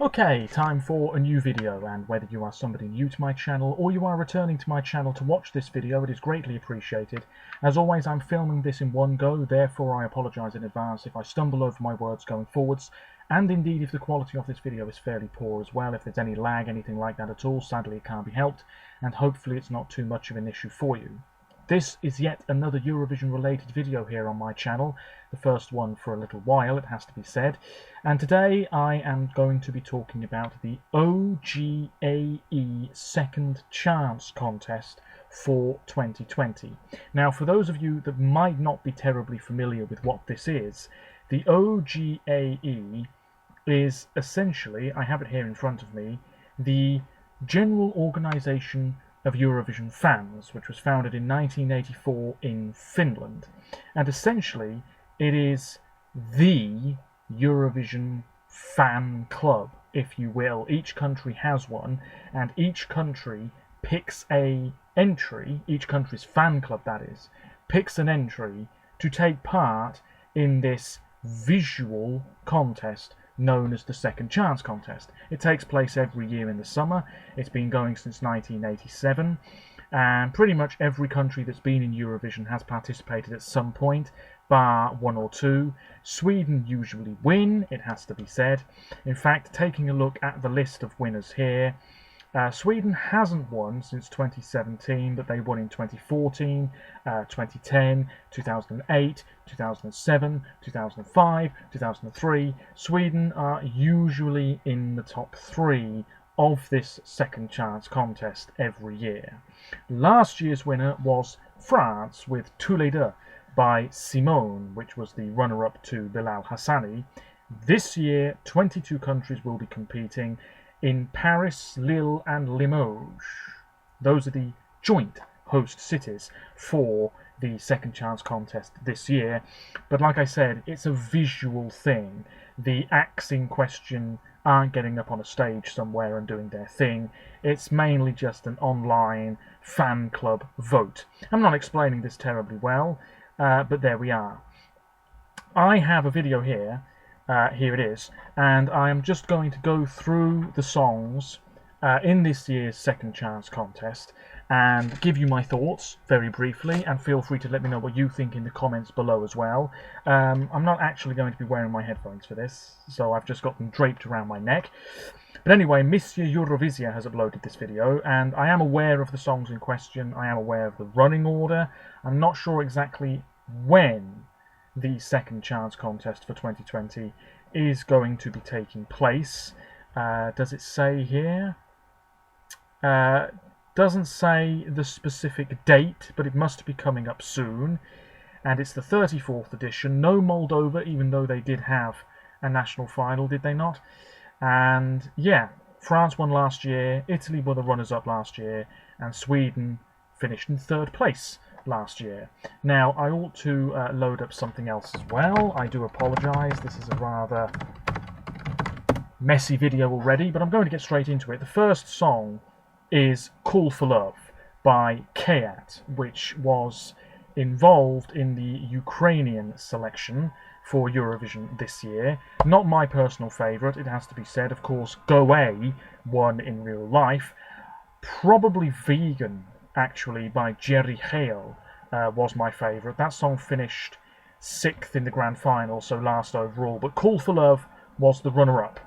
Okay, time for a new video, and whether you are somebody new to my channel or you are returning to my channel to watch this video, it is greatly appreciated. As always, I'm filming this in one go, therefore I apologise in advance if I stumble over my words going forwards, and indeed if the quality of this video is fairly poor as well. If there's any lag, anything like that at all, sadly it can't be helped, and hopefully it's not too much of an issue for you. This is yet another Eurovision related video here on my channel, the first one for a little while, it has to be said, and today I am going to be talking about the OGAE Second Chance Contest for 2020. Now, for those of you that might not be terribly familiar with what this is, the OGAE is essentially, I have it here in front of me, the general organisation of Eurovision fans, which was founded in 1984 in Finland, and essentially it is the Eurovision fan club, if you will. Each country has one, and each country picks a entry, each country's fan club that is, picks an entry to take part in this visual contest known as the Second Chance Contest. It takes place every year in the summer. It's been going since 1987, and pretty much every country that's been in Eurovision has participated at some point, bar one or two. Sweden usually win, it has to be said. In fact, taking a look at the list of winners here, Sweden hasn't won since 2017, but they won in 2014, 2010, 2008, 2007, 2005, 2003. Sweden are usually in the top three of this Second Chance Contest every year. Last year's winner was France with Tous les deux by Simone, which was the runner-up to Bilal Hassani. This year, 22 countries will be competing in Paris, Lille and Limoges. Those are the joint host cities for the Second Chance Contest this year. But like I said, it's a visual thing. The acts in question aren't getting up on a stage somewhere and doing their thing. It's mainly just an online fan club vote. I'm not explaining this terribly well, but there we are. I have a video here. Here it is, and I am just going to go through the songs in this year's Second Chance Contest and give you my thoughts very briefly, and feel free to let me know what you think in the comments below as well. I'm not actually going to be wearing my headphones for this, so I've just got them draped around my neck. But anyway, Monsieur Eurovision has uploaded this video, and I am aware of the songs in question. I am aware of the running order. I'm not sure exactly when the Second Chance Contest for 2020 is going to be taking place. Does it say here? Doesn't say the specific date, but it must be coming up soon. And it's the 34th edition. No Moldova, even though they did have a national final, did they not? And yeah, France won last year, Italy were the runners-up last year, and Sweden finished in third place last year. Now, I ought to load up something else as well. I do apologise, this is a rather messy video already, but I'm going to get straight into it. The first song is Call for Love by Kayat, which was involved in the Ukrainian selection for Eurovision this year. Not my personal favourite, it has to be said. Of course, OGAE won in real life. Probably Vegan, actually, by Jerry Hale was my favourite. That song finished 6th in the grand final, so last overall, but Call for Love was the runner-up.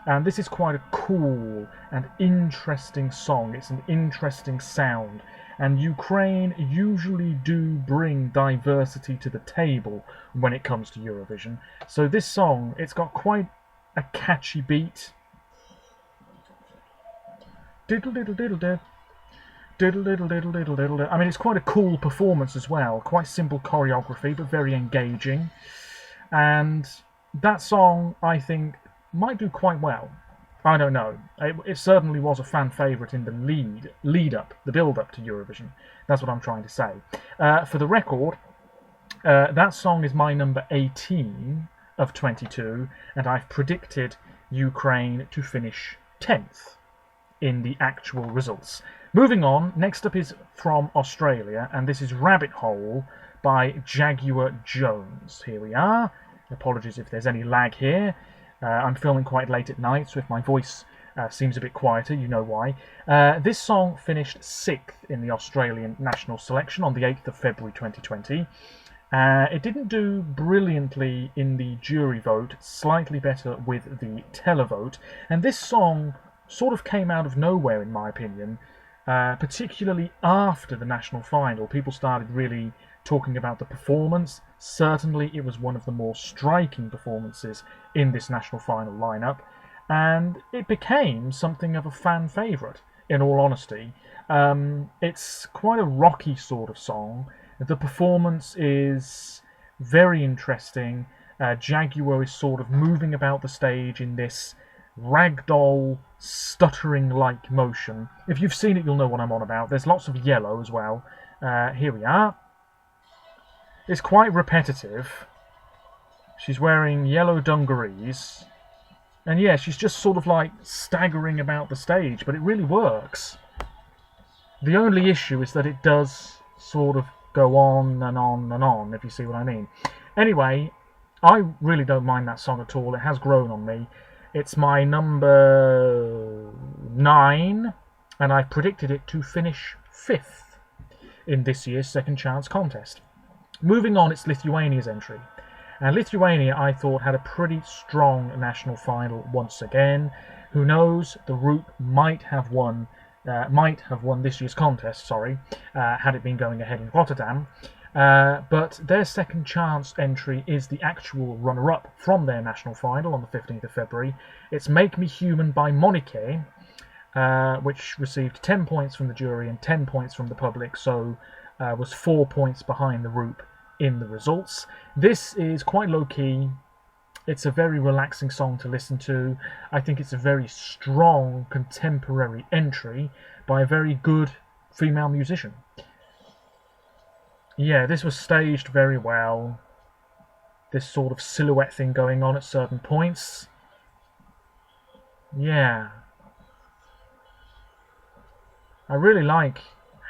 And this is quite a cool and interesting song. It's an interesting sound, and Ukraine usually do bring diversity to the table when it comes to Eurovision. So this song, it's got quite a catchy beat. Diddle diddle diddle diddle. Diddle diddle diddle diddle diddle. I mean, it's quite a cool performance as well. Quite simple choreography, but very engaging. And that song, I think, might do quite well. I don't know. It certainly was a fan favourite in the lead-up, the build-up to Eurovision. That's what I'm trying to say. For the record, that song is my number 18 of 22, and I've predicted Ukraine to finish 10th in the actual results. Moving on, next up is from Australia, and this is Rabbit Hole by Jaguar Jones. Here we are. Apologies if there's any lag here. I'm filming quite late at night, so if my voice seems a bit quieter, you know why. This song finished 6th in the Australian national selection on the 8th of February 2020. It didn't do brilliantly in the jury vote, slightly better with the televote, and this song sort of came out of nowhere, in my opinion, particularly after the national final. People started really talking about the performance. Certainly it was one of the more striking performances in this national final lineup, and it became something of a fan favourite, in all honesty. It's quite a rocky sort of song. The performance is very interesting. Jaguar is sort of moving about the stage in this ragdoll, stuttering-like motion. If you've seen it, you'll know what I'm on about. There's lots of yellow as well. Here we are. It's quite repetitive. She's wearing yellow dungarees. And yeah, she's just sort of like staggering about the stage, but it really works. The only issue is that it does sort of go on and on and on, if you see what I mean. Anyway, I really don't mind that song at all. It has grown on me. It's my number 9, and I've predicted it to finish 5th in this year's Second Chance Contest. Moving on, it's Lithuania's entry. And Lithuania, I thought, had a pretty strong national final once again. Who knows, the Roop might have won this year's contest, had it been going ahead in Rotterdam. But their Second Chance entry is the actual runner-up from their national final on the 15th of February. It's Make Me Human by Monique, which received 10 points from the jury and 10 points from the public, so was 4 points behind the Roop in the results. This is quite low-key. It's a very relaxing song to listen to. I think it's a very strong contemporary entry by a very good female musician. Yeah, this was staged very well. This sort of silhouette thing going on at certain points. Yeah. I really like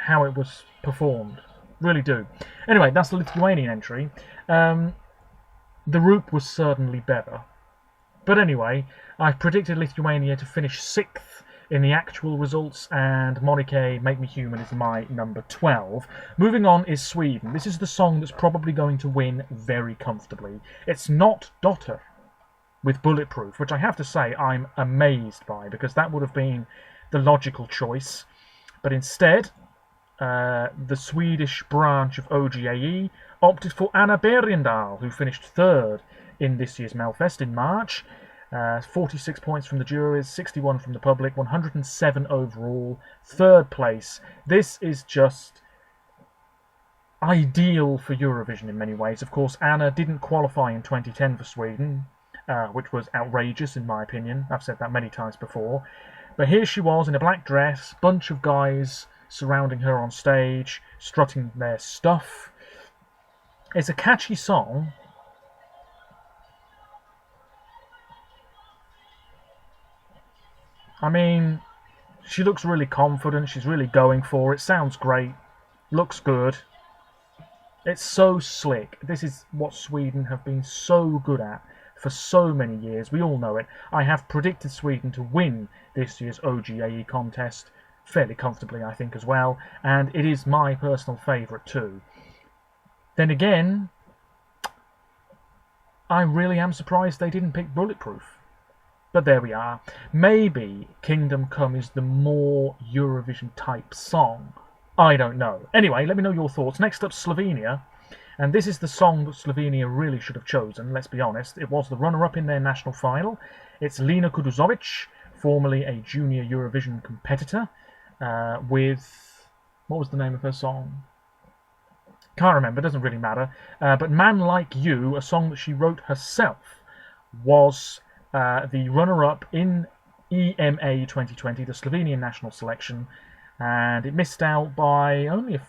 how it was performed. Really do. Anyway, that's the Lithuanian entry. The Roop was certainly better. But anyway, I've predicted Lithuania to finish 6th in the actual results, and Monique, Make Me Human, is my number 12. Moving on is Sweden. This is the song that's probably going to win very comfortably. It's not Dotter with Bulletproof, which I have to say I'm amazed by, because that would have been the logical choice. But instead, the Swedish branch of OGAE opted for Anna Bergendahl, who finished 3rd in this year's Melfest in March. 46 points from the juries, 61 from the public, 107 overall, 3rd place. This is just ideal for Eurovision in many ways. Of course, Anna didn't qualify in 2010 for Sweden, which was outrageous in my opinion. I've said that many times before. But here she was in a black dress, bunch of guys surrounding her on stage, strutting their stuff. It's a catchy song. I mean, she looks really confident, she's really going for it, sounds great, looks good. It's so slick. This is what Sweden have been so good at for so many years. We all know it. I have predicted Sweden to win this year's OGAE contest fairly comfortably, I think, as well, and it is my personal favourite too. Then again, I really am surprised they didn't pick Bulletproof. But there we are. Maybe Kingdom Come is the more Eurovision type song. I don't know. Anyway, let me know your thoughts. Next up, Slovenia. And this is the song that Slovenia really should have chosen, let's be honest. It was the runner-up in their national final. It's Lena Kuduzovic, formerly a junior Eurovision competitor, with... what was the name of her song? Can't remember, doesn't really matter. But Man Like You, a song that she wrote herself, was the runner-up in EMA 2020, the Slovenian national selection, and it missed out by only a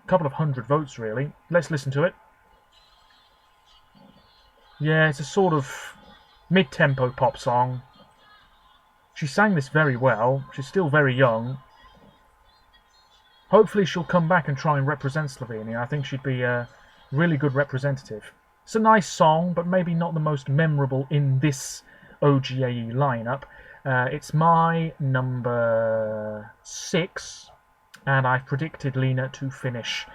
couple of hundred votes, really. Let's listen to it. Yeah, it's a sort of mid-tempo pop song. She sang this very well. She's still very young. Hopefully she'll come back and try and represent Slovenia. I think she'd be a really good representative. It's a nice song, but maybe not the most memorable in this OGAE lineup. It's my number 6, and I've predicted Lena to finish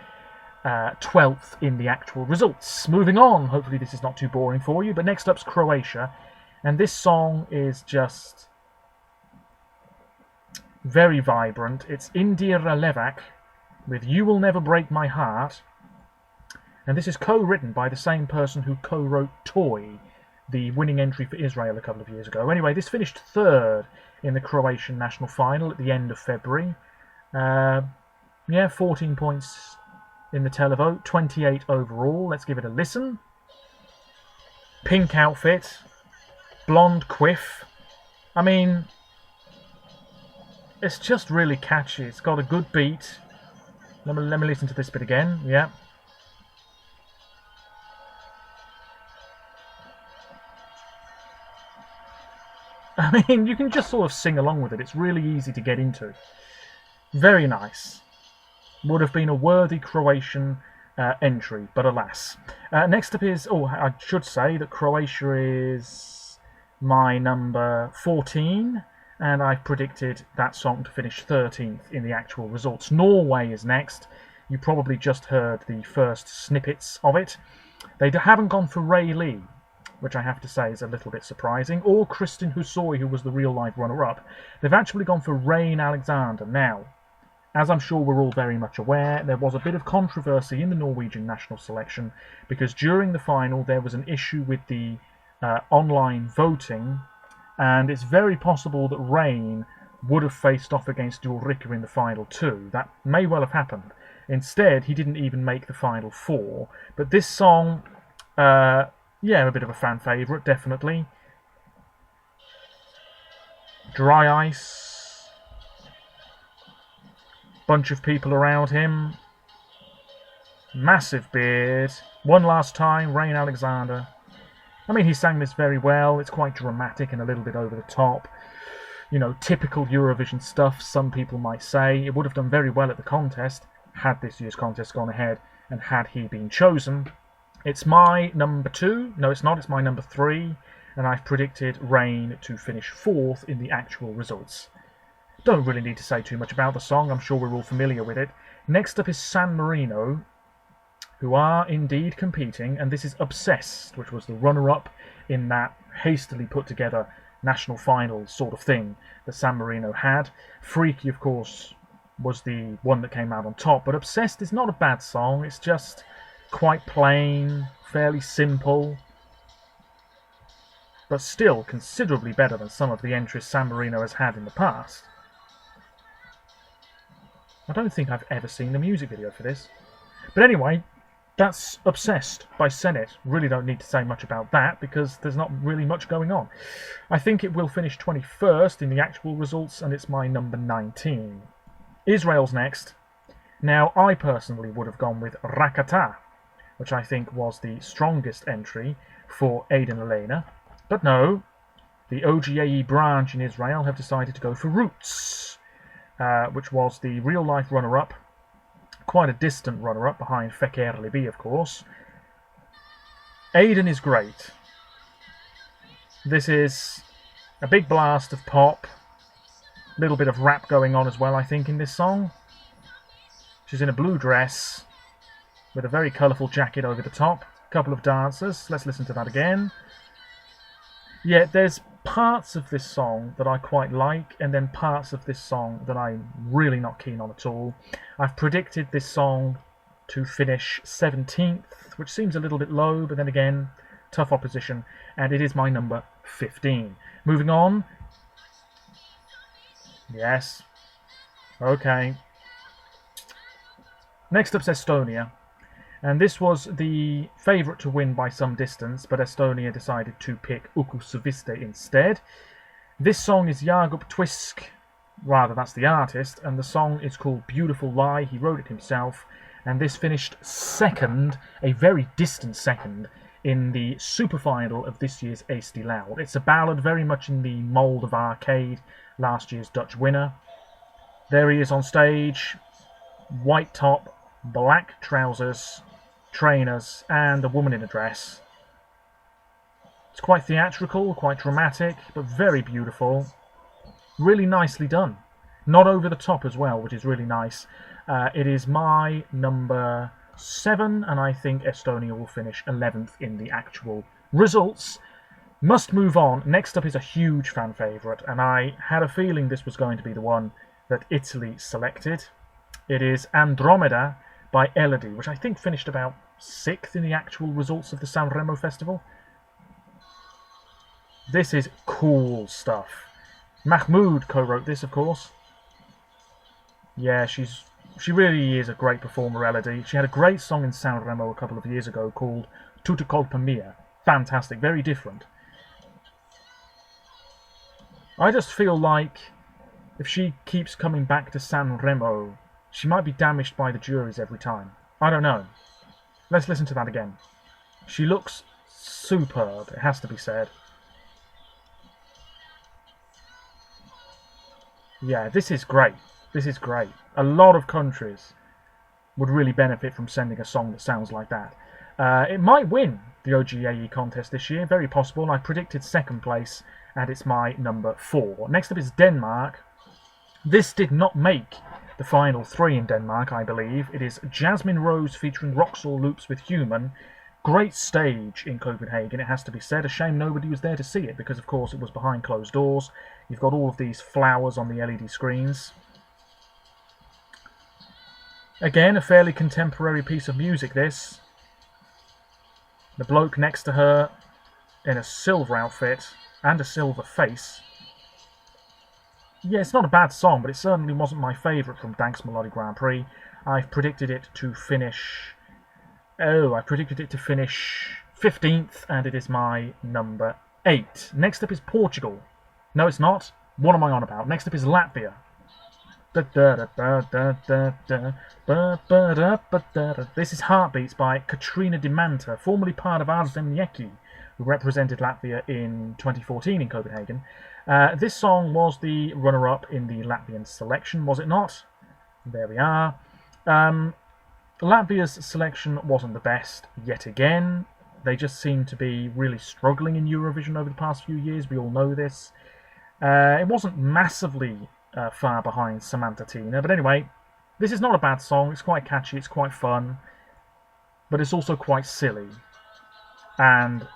12th in the actual results. Moving on, hopefully this is not too boring for you, but next up's Croatia, and this song is just very vibrant. It's Indira Levac with You Will Never Break My Heart, and this is co-written by the same person who co-wrote Toy, the winning entry for Israel a couple of years ago. Anyway, this finished 3rd in the Croatian national final at the end of February. 14 points in the televote, 28 overall. Let's give it a listen. Pink outfit, blonde quiff. I mean, it's just really catchy. It's got a good beat. Let me listen to this bit again. Yeah. I mean, you can just sort of sing along with it. It's really easy to get into. Very nice. Would have been a worthy Croatian entry, but alas. Next up is... Oh, I should say that Croatia is my number 14, and I've predicted that song to finish 13th in the actual results. Norway is next. You probably just heard the first snippets of it. They haven't gone for Ray Lee, which I have to say is a little bit surprising, or Kristin Husoi, who was the real-life runner-up. They've actually gone for Rain Alexander. Now, as I'm sure we're all very much aware, there was a bit of controversy in the Norwegian national selection, because during the final there was an issue with the online voting, and it's very possible that Rain would have faced off against Ulrika in the final too. That may well have happened. Instead, he didn't even make the final 4. But this song... yeah, a bit of a fan favourite, definitely. Dry Ice. Bunch of people around him. Massive beard. One Last Time, Rain Alexander. I mean, he sang this very well. It's quite dramatic and a little bit over the top. You know, typical Eurovision stuff, some people might say. It would have done very well at the contest, had this year's contest gone ahead, and had he been chosen. It's my number 2. No, it's not. It's my number 3. And I've predicted Rain to finish 4th in the actual results. Don't really need to say too much about the song. I'm sure we're all familiar with it. Next up is San Marino, who are indeed competing. And this is Obsessed, which was the runner-up in that hastily put-together national final sort of thing that San Marino had. Freaky, of course, was the one that came out on top. But Obsessed is not a bad song. It's just... quite plain, fairly simple, but still considerably better than some of the entries San Marino has had in the past. I don't think I've ever seen the music video for this. But anyway, that's Obsessed by Senate. Really don't need to say much about that because there's not really much going on. I think it will finish 21st in the actual results, and it's my number 19. Israel's next. Now, I personally would have gone with Rakata, which I think was the strongest entry for Aidan Elena. But no, the OGAE branch in Israel have decided to go for Roots, which was the real-life runner-up, quite a distant runner-up behind Feker Libi, of course. Aidan is great. This is a big blast of pop, a little bit of rap going on as well, I think, in this song. She's in a blue dress, with a very colourful jacket over the top. A couple of dancers. Let's listen to that again. Yeah, there's parts of this song that I quite like, and then parts of this song that I'm really not keen on at all. I've predicted this song to finish 17th, which seems a little bit low, but then again, tough opposition, and it is my number 15. Moving on. Yes. Okay. Next up's Estonia. And this was the favourite to win by some distance, but Estonia decided to pick Uku Suviste instead. This song is Jakub Twisk, rather that's the artist, and the song is called Beautiful Lie. He wrote it himself, and this finished second, a very distant second, in the super final of this year's Eesti Laul. It's a ballad very much in the mould of Arcade, last year's Dutch winner. There he is on stage, white top, black trousers, trainers, and a woman in a dress. It's quite theatrical, quite dramatic, but very beautiful. Really nicely done. Not over the top as well, which is really nice. It is my number 7, and I think Estonia will finish 11th in the actual results. Must move on. Next up is a huge fan favourite, and I had a feeling this was going to be the one that Italy selected. It is Andromeda by Elodie, which I think finished about 6th in the actual results of the Sanremo Festival. This is cool stuff. Mahmoud co-wrote this, of course. Yeah, she really is a great performer, Elodie. She had a great song in Sanremo a couple of years ago called Tutta Colpa Mia. Fantastic, very different. I just feel like if she keeps coming back to Sanremo, she might be damaged by the juries every time. I don't know. Let's listen to that again. She looks superb, it has to be said. Yeah, this is great. This is great. A lot of countries would really benefit from sending a song that sounds like that. It might win the OGAE contest this year, very possible. I predicted 2nd place, and it's my number 4. Next up is Denmark. This did not make the final 3 in Denmark, I believe. It is Jasmine Rose featuring Roxall Loops with Human. Great stage in Copenhagen, it has to be said. A shame nobody was there to see it, because of course it was behind closed doors. You've got all of these flowers on the LED screens. Again, a fairly contemporary piece of music, this. The bloke next to her in a silver outfit and a silver face. Yeah, it's not a bad song, but it certainly wasn't my favourite from Dansk Melodi Grand Prix. I've predicted it to finish... Oh, I predicted it to finish 15th, and it is my number 8. Next up is Portugal. No, it's not. What am I on about? Next up is Latvia. This is Heartbeats by Katrina Dimanta, formerly part of Arzemnieki, who represented Latvia in 2014 in Copenhagen. This song was the runner-up in the Latvian selection, was it not? There we are. Latvia's selection wasn't the best yet again. They just seem to be really struggling in Eurovision over the past few years. We all know this. It wasn't massively far behind Samantha Tina, but anyway, this is not a bad song. It's quite catchy, it's quite fun, but it's also quite silly, and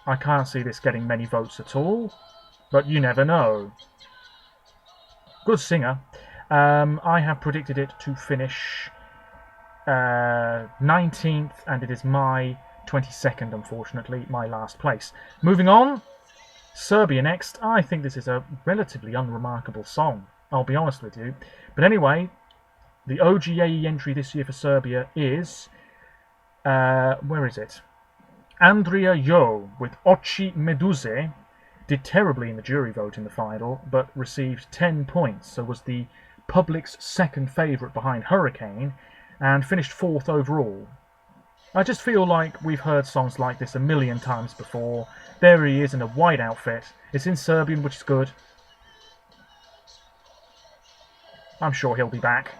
I can't see this getting many votes at all, but you never know. Good singer. I have predicted it to finish 19th, and it is my 22nd, unfortunately, my last place. Moving on, Serbia next. I think this is a relatively unremarkable song, I'll be honest with you. But anyway, the OGAE entry this year for Serbia is... where is it? Andrea Jo with Oči Meduze. Did terribly in the jury vote in the final, but received 10 points, so was the public's 2nd favourite behind Hurricane, and finished 4th overall. I just feel like we've heard songs like this a million times before. There he is in a white outfit. It's in Serbian, which is good. I'm sure he'll be back.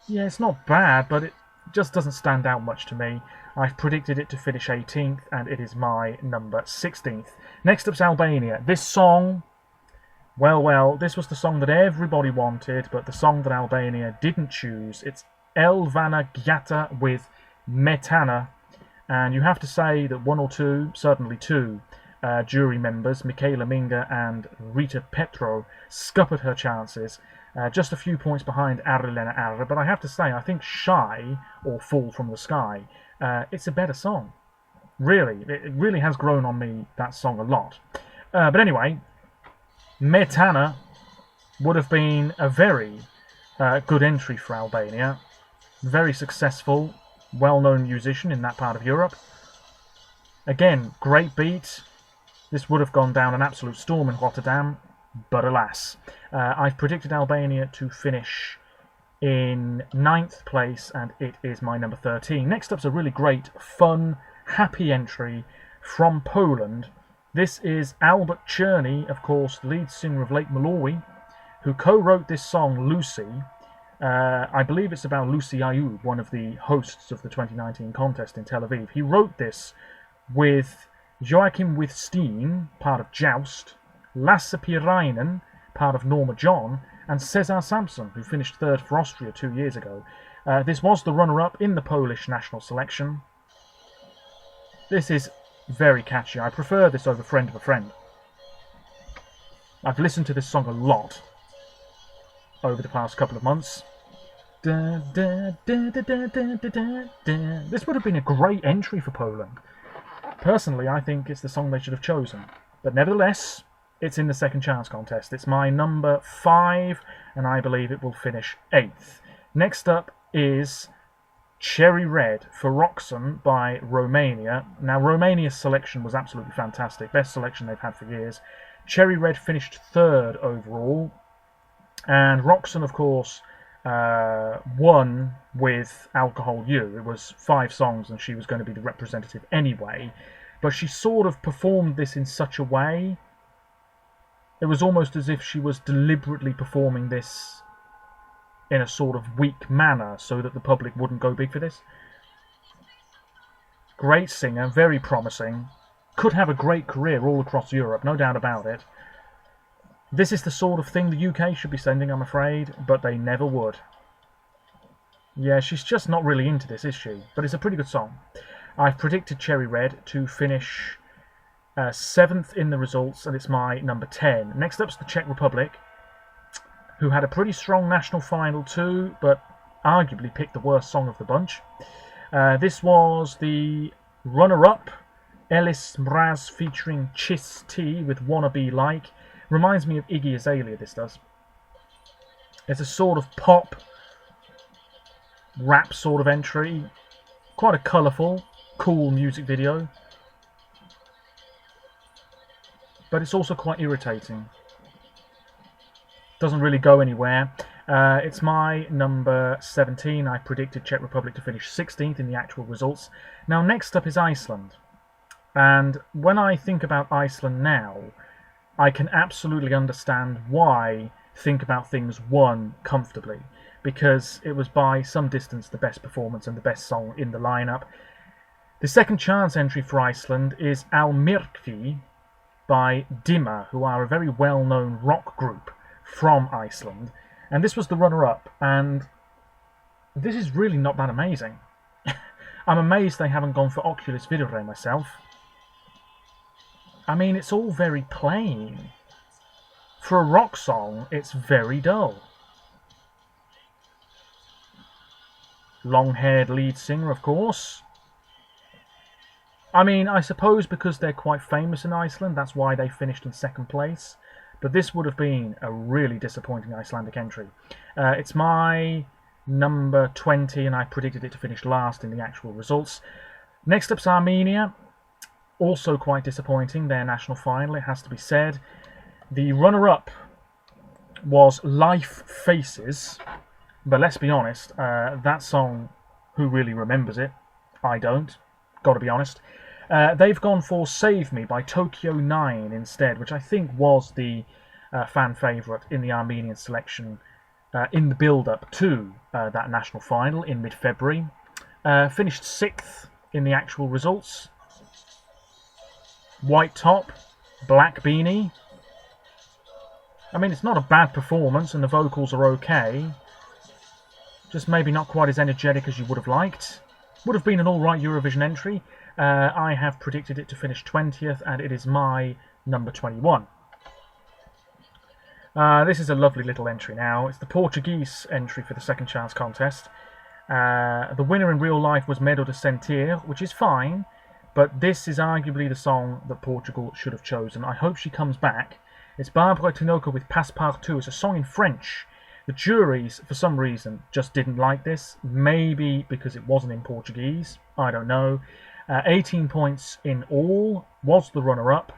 Yeah, it's not bad, but it just doesn't stand out much to me. I've predicted it to finish 18th, and it is my number 16th. Next up's Albania. This song... Well, this was the song that everybody wanted, but the song that Albania didn't choose. It's Elvana Gjata with Metana, and you have to say that 1 or 2, certainly 2, jury members, Michaela Minga and Rita Petro, scuppered her chances. Just a few points behind Arilena Arra, but I have to say, I think Shy, or Fall from the Sky, it's a better song. Really, it really has grown on me, that song, a lot. But anyway, Metana would have been a very good entry for Albania. Very successful, well-known musician in that part of Europe. Again, great beat. This would have gone down an absolute storm in Rotterdam, but alas. I've predicted Albania to finish in 9th place, and it is my number 13. Next up's a really great, fun, happy entry from Poland. This is Albert Czerny, of course, lead singer of Lake Malawi, who co-wrote this song, Lucy. I believe it's about Lucy Ayoub, one of the hosts of the 2019 contest in Tel Aviv. He wrote this with Joachim with Steen, part of Joust, Lasse Pirainen, part of Norma John, and Cesar Sampson, who finished third for Austria 2 years ago. This was the runner-up in the Polish national selection. This is very catchy. I prefer this over Friend of a Friend. I've listened to this song a lot over the past couple of months. This would have been a great entry for Poland. Personally, I think it's the song they should have chosen. But nevertheless, it's in the Second Chance Contest. It's my number 5, and I believe it will finish 8th. Next up is Cherry Red for Roxanne by Romania. Now, Romania's selection was absolutely fantastic. Best selection they've had for years. Cherry Red finished 3rd overall. And Roxanne, of course, won with Alcohol You. It was 5 songs and she was going to be the representative anyway. But she sort of performed this in such a way. It was almost as if she was deliberately performing this in a sort of weak manner so that the public wouldn't go big for this. Great singer, very promising. Could have a great career all across Europe, no doubt about it. This is the sort of thing the UK should be sending, I'm afraid, but they never would. Yeah, she's just not really into this, is she? But it's a pretty good song. I've predicted Cherry Red to finish 7th in the results, and it's my number 10. Next up's the Czech Republic, who had a pretty strong national final too, but arguably picked the worst song of the bunch. This was the runner-up, Ellis Mraz featuring Chis T with Wanna Be Like. Reminds me of Iggy Azalea, this does. It's a sort of pop, rap sort of entry. Quite a colourful, cool music video. But it's also quite irritating. Doesn't really go anywhere. It's my number 17. I predicted Czech Republic to finish 16th in the actual results. Now, next up is Iceland. And when I think about Iceland now, I can absolutely understand why Think About Things won comfortably, because it was by some distance the best performance and the best song in the lineup. The second chance entry for Iceland is Al Myrkvi by Dimma, who are a very well-known rock group from Iceland, and this was the runner-up, and this is really not that amazing. I'm amazed they haven't gone for Oculus Videre myself. I mean, it's all very plain. For a rock song, it's very dull. Long-haired lead singer, of course. I mean, I suppose because they're quite famous in Iceland, that's why they finished in 2nd place. But this would have been a really disappointing Icelandic entry. It's my number 20, and I predicted it to finish last in the actual results. Next up's Armenia. Also quite disappointing, their national final, it has to be said. The runner-up was Life Faces, but let's be honest, that song, who really remembers it? I don't, gotta be honest. They've gone for Save Me by Tokyo 9 instead, which I think was the fan favourite in the Armenian selection in the build-up to that national final in mid-February. Finished 6th in the actual results. White top, black beanie. I mean, it's not a bad performance and the vocals are okay. Just maybe not quite as energetic as you would have liked. Would have been an alright Eurovision entry. I have predicted it to finish 20th, and it is my number 21. This is a lovely little entry now. It's the Portuguese entry for the Second Chance Contest. The winner in real life was Medo de Sentir, which is fine. But this is arguably the song that Portugal should have chosen. I hope she comes back. It's Barbara Tinoco with Passepartout. It's a song in French. The juries, for some reason, just didn't like this. Maybe because it wasn't in Portuguese. I don't know. 18 points in all. Was the runner-up.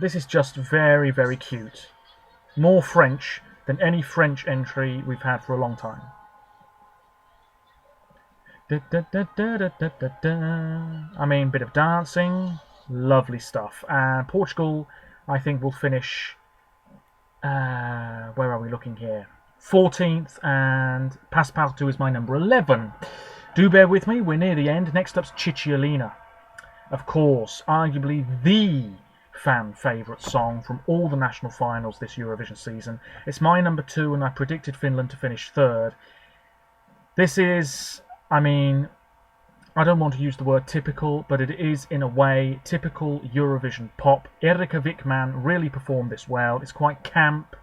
This is just very, very cute. More French than any French entry we've had for a long time. I mean, bit of dancing, lovely stuff. And Portugal, I think, will finish, where are we looking here? 14th, and Passepartout is my number 11. Do bear with me, we're near the end. Next up's Cicciolina. of course, arguably the fan favourite song from all the national finals this Eurovision season. It's my number 2, and I predicted Finland to finish 3rd. This is, I mean, I don't want to use the word typical, but it is in a way typical Eurovision pop. Erika Wickman really performed this well. It's quite camp,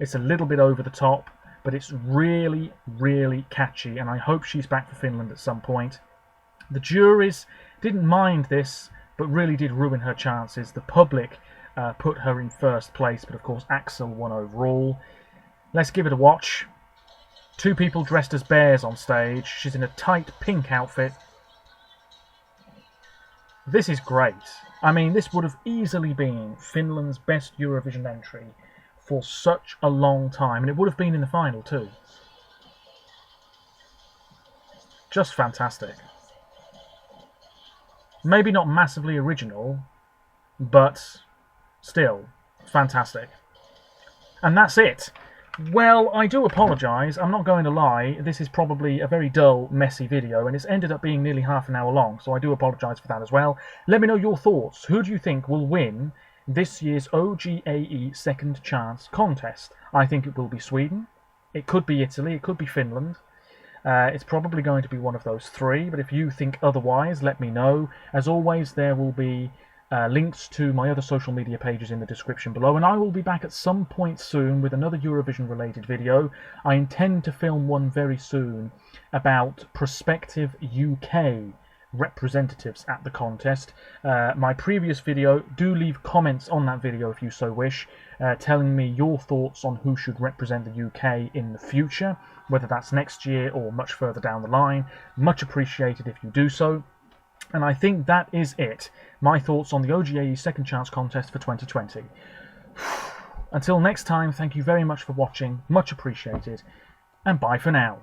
it's a little bit over the top, but it's really, really catchy, and I hope she's back for Finland at some point. The juries didn't mind this, but really did ruin her chances. The public put her in 1st place, but of course Axel won overall. Let's give it a watch. 2 people dressed as bears on stage. She's in a tight pink outfit. This is great. I mean, this would have easily been Finland's best Eurovision entry for such a long time, and it would have been in the final too. Just fantastic. Maybe not massively original, but still fantastic. And that's it. Well, I do apologise, I'm not going to lie, this is probably a very dull, messy video, and it's ended up being nearly half an hour long, so I do apologise for that as well. Let me know your thoughts. Who do you think will win this year's OGAE Second Chance Contest? I think it will be Sweden, it could be Italy, it could be Finland. It's probably going to be one of those 3, but if you think otherwise, let me know. As always, there will be links to my other social media pages in the description below, and I will be back at some point soon with another Eurovision related video. I intend to film one very soon about prospective UK representatives at the contest. My previous video, do leave comments on that video if you so wish, telling me your thoughts on who should represent the UK in the future, whether that's next year or much further down the line. Much appreciated if you do so. And I think that is it. My thoughts on the OGAE Second Chance Contest for 2020. Until next time, thank you very much for watching, much appreciated, and bye for now.